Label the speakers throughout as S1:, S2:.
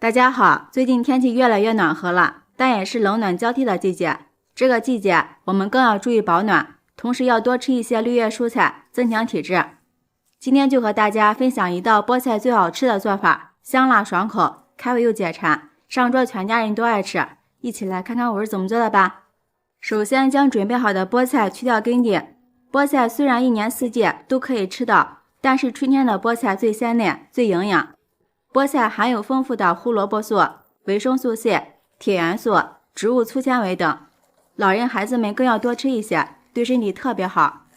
S1: 大家好，最近天气越来越暖和了，但也是冷暖交替的季节。这个季节我们更要注意保暖，同时要多吃一些绿叶蔬菜，增强体质。今天就和大家分享一道菠菜最好吃的做法，香辣爽口，开胃又解馋，上桌全家人都爱吃。一起来看看我是怎么做的吧。首先将准备好的菠菜去掉根蒂。菠菜虽然一年四季都可以吃到，但是春天的菠菜最鲜嫩，最营养。菠菜含有丰富的胡萝卜素、维生素 C、铁元素、植物粗纤维等，老人孩子们更要多吃一些，对身体特别好。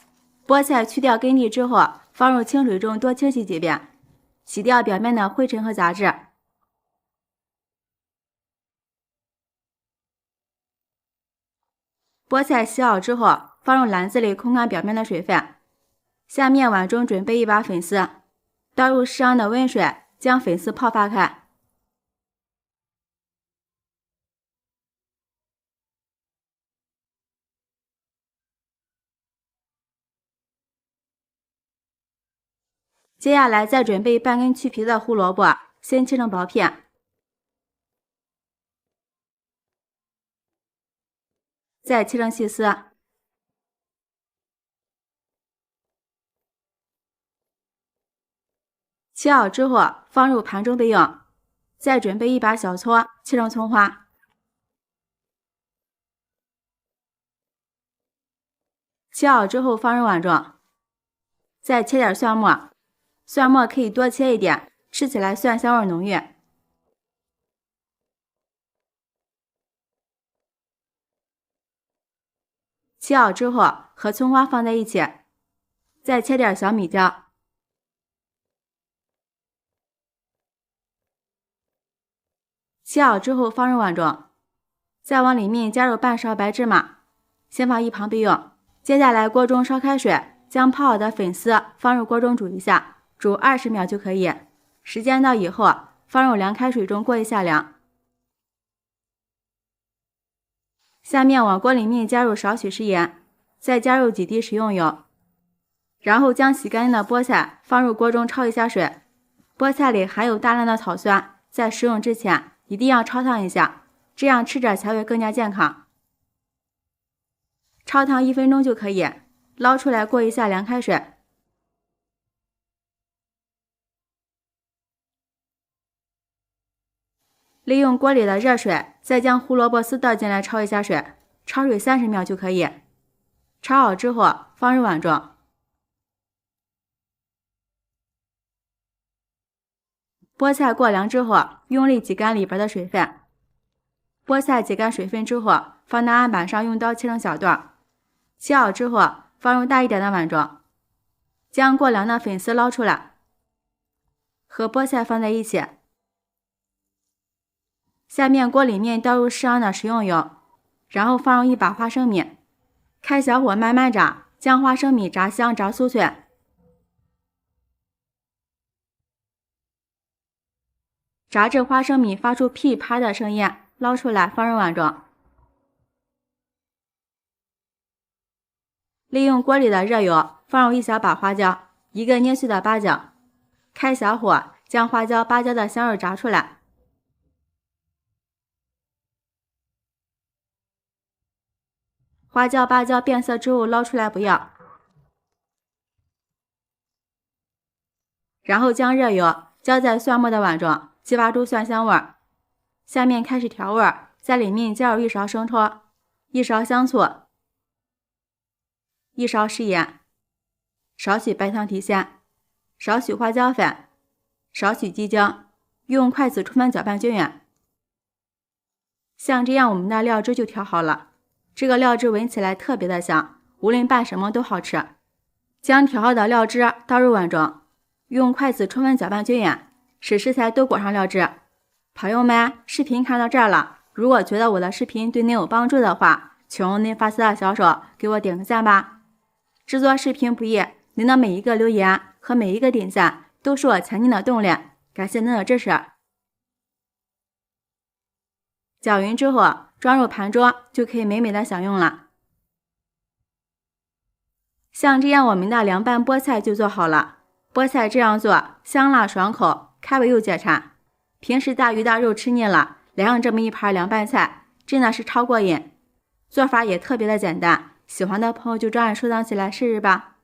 S1: 菠菜去掉根蒂之后，放入清水中多清洗几遍，洗掉表面的灰尘和杂质。菠菜洗好之后，放入篮子里控干表面的水分。下面碗中准备一把粉丝，倒入适量的温水，将粉丝泡发开。接下来再准备半根去皮的胡萝卜，先切成薄片，再切成细丝。切好之后放入盘中备用。再准备一把小葱，切成葱花。切好之后放入碗中，再切点蒜末，蒜末可以多切一点，吃起来蒜香味浓郁。切好之后和葱花放在一起，再切点小米椒。切好之后放入碗中，再往里面加入半勺白芝麻，先放一旁备用。接下来锅中烧开水，将泡好的粉丝放入锅中煮一下，煮20秒就可以。时间到以后，放入凉开水中过一下凉。下面往锅里面加入少许食盐，再加入几滴食用油，然后将洗干净的菠菜放入锅中焯一下水。菠菜里含有大量的草酸，在食用之前一定要焯烫一下，这样吃着才会更加健康。焯烫1分钟就可以，捞出来过一下凉开水。利用锅里的热水，再将胡萝卜丝倒进来焯一下水，焯水30秒就可以。焯好之后放入碗中。菠菜过凉之后，用力挤干里边的水分。菠菜挤干水分之后，放到案板上用刀切成小段。切好之后放入大一点的碗中，将过凉的粉丝捞出来，和菠菜放在一起。下面锅里面倒入适量的食用油，然后放入一把花生米，开小火慢慢炸，将花生米炸香炸酥脆。炸至花生米发出噼啪的声音，捞出来放入碗中。利用锅里的热油，放入一小把花椒，一个捏碎的八角，开小火将花椒、八角的香味炸出来。花椒、八角变色之后捞出来不要，然后将热油浇在蒜末的碗中，激发出蒜香味儿。下面开始调味，在里面加入1勺生抽、1勺香醋、1勺食盐，少许白糖提鲜，少许花椒粉，少许鸡精，用筷子充分搅拌均匀。像这样我们的料汁就调好了，这个料汁闻起来特别的香，无论拌什么都好吃。将调好的料汁倒入碗中，用筷子充分搅拌均匀，使食材都裹上料汁。朋友们，视频看到这儿了，如果觉得我的视频对您有帮助的话，请用您发财的小手给我点个赞吧。制作视频不易，您的每一个留言和每一个点赞都是我前进的动力，感谢您的支持。搅匀之后装入盘中，就可以美美的享用了。像这样我们的凉拌菠菜就做好了。菠菜这样做香辣爽口，开胃又解馋。平时大鱼大肉吃腻了，来上这么一盘凉拌菜，真的是超过瘾。做法也特别的简单，喜欢的朋友就照样收藏起来试试吧。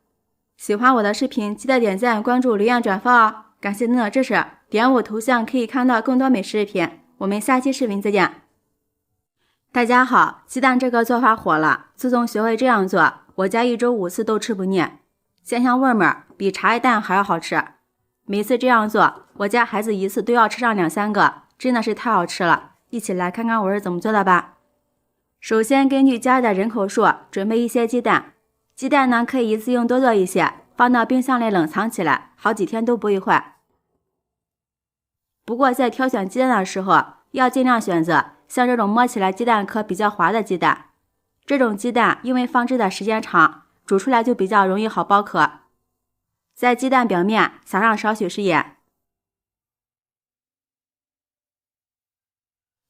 S1: 喜欢我的视频，记得点赞、关注、留言、转发哦！感谢您的支持，点我头像可以看到更多美食视频。我们下期视频再见。大家好，鸡蛋这个做法火了，自从学会这样做，我家1周5次都吃不腻，鲜香味儿比茶叶蛋还要好吃。每次这样做，我家孩子一次都要吃上2、3个，真的是太好吃了。一起来看看我是怎么做的吧。首先根据家的人口数准备一些鸡蛋，鸡蛋呢可以一次性多做一些，放到冰箱里冷藏起来，好几天都不会坏。不过在挑选鸡蛋的时候，要尽量选择像这种摸起来鸡蛋壳比较滑的鸡蛋。这种鸡蛋因为放置的时间长，煮出来就比较容易好剥壳。在鸡蛋表面撒上少许食盐，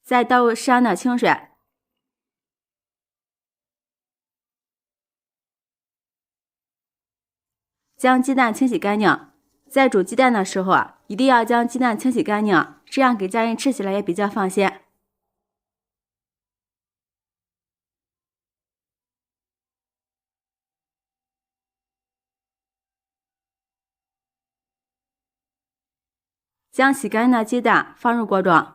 S1: 再倒入适量的清水，将鸡蛋清洗干净。在煮鸡蛋的时候一定要将鸡蛋清洗干净，这样给家人吃起来也比较放心。将洗干净的鸡蛋放入锅中，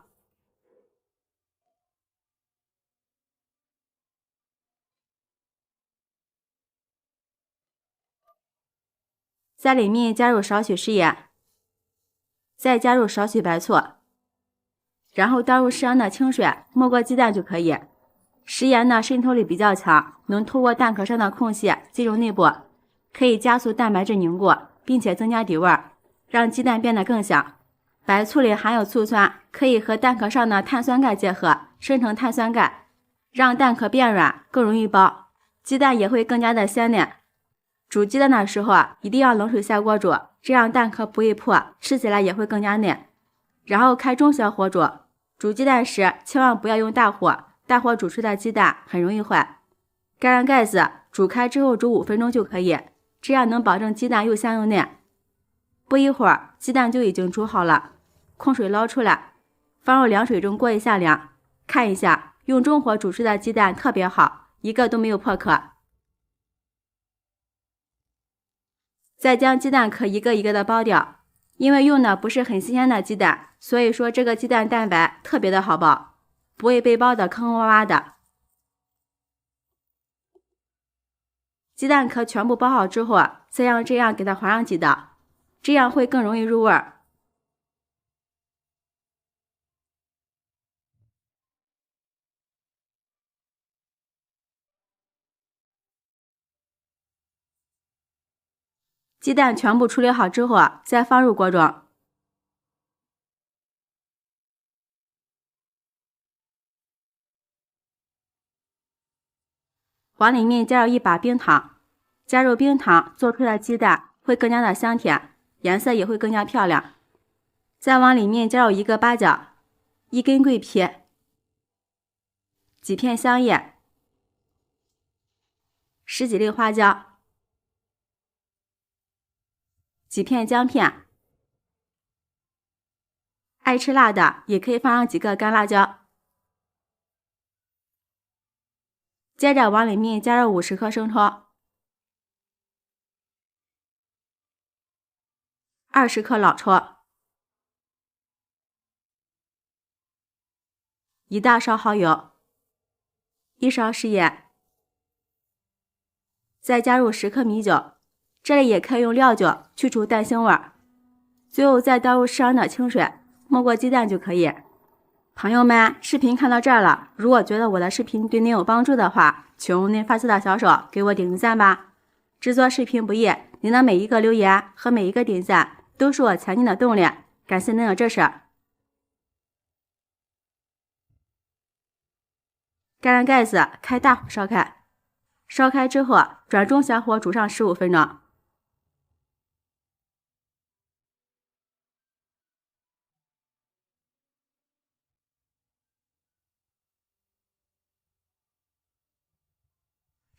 S1: 在里面加入少许食盐，再加入少许白醋，然后倒入适量的清水，没过鸡蛋就可以。食盐呢渗透力比较强，能透过蛋壳上的空隙进入内部，可以加速蛋白质凝固，并且增加底味，让鸡蛋变得更香。白醋里含有醋酸，可以和蛋壳上的碳酸钙结合，生成碳酸钙，让蛋壳变软，更容易剥，鸡蛋也会更加的鲜嫩。煮鸡蛋的时候一定要冷水下锅煮，这样蛋壳不会破，吃起来也会更加嫩。然后开中小火煮，煮鸡蛋时千万不要用大火，大火煮出的鸡蛋很容易坏。盖上盖子，煮开之后煮5分钟就可以，这样能保证鸡蛋又香又嫩。不一会儿，鸡蛋就已经煮好了，控水捞出来，放入凉水中过一下凉。看一下，用中火煮出的鸡蛋特别好，一个都没有破壳。再将鸡蛋壳一个一个的剥掉，因为用的不是很新鲜的鸡蛋，所以说这个鸡蛋蛋白特别的好剥，不会被剥的坑坑洼洼的。鸡蛋壳全部剥好之后，再像这样给它划上几道，这样会更容易入味儿。鸡蛋全部处理好之后，再放入锅中。往里面加入1把冰糖，加入冰糖做出的鸡蛋会更加的香甜，颜色也会更加漂亮。再往里面加入1个八角、1根桂皮、几片香叶、10几粒花椒、几片姜片，爱吃辣的也可以放上几个干辣椒。接着往里面加入50克生抽、20克老抽、1大勺蚝油、1勺食盐，再加入10克米酒，这里也可以用料酒去除蛋腥味。最后再倒入适量的清水，没过鸡蛋就可以。朋友们，视频看到这儿了，如果觉得我的视频对您有帮助的话，请用您发丝的小手给我点个赞吧。制作视频不易，您的每一个留言和每一个点赞都是我前进的动力，感谢您的支持。盖上盖子，开大火烧开，烧开之后转中小火煮上15分钟。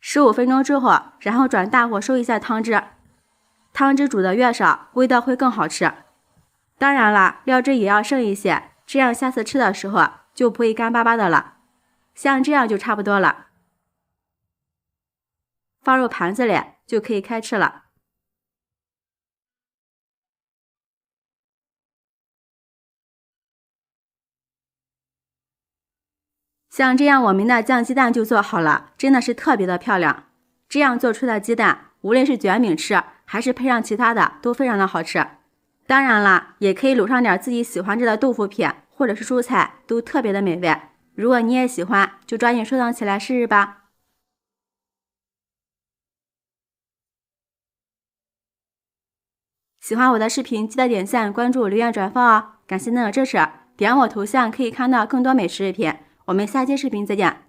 S1: 15分钟之后，然后转大火收一下汤汁，汤汁煮的越少，味道会更好吃。当然了，料汁也要剩一些，这样下次吃的时候就不会干巴巴的了。像这样就差不多了，放入盘子里就可以开吃了。像这样我们的酱鸡蛋就做好了，真的是特别的漂亮。这样做出的鸡蛋，无论是卷饼吃还是配上其他的都非常的好吃。当然了，也可以卤上点自己喜欢吃的豆腐片或者是蔬菜，都特别的美味。如果你也喜欢，就抓紧收藏起来试试吧。喜欢我的视频，记得点赞、关注、留言、转发哦！感谢您的支持，点我头像可以看到更多美食视频。我们下期视频再见。